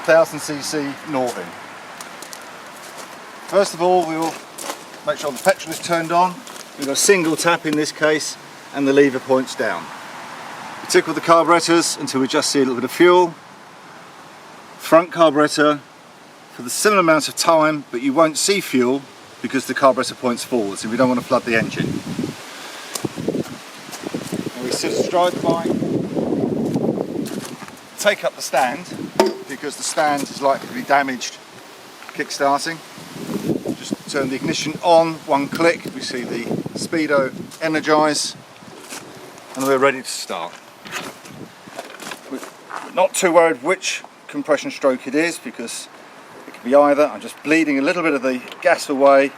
1000cc NorVIN. First of all, we will make sure the petrol is turned on. We've got a single tap in this case and the lever points down. We tickle the carburetors until we just see a little bit of fuel. Front carburetor for the similar amount of time, but you won't see fuel because the carburetor points forwards and we don't want to flood the engine. And we sit astride the bike, take up the stand because the stand is likely to be damaged kick-starting. Just turn the ignition on, one click, we see the speedo energise and we're ready to start. We're not too worried which compression stroke it is because it could be either. I'm just bleeding a little bit of the gas away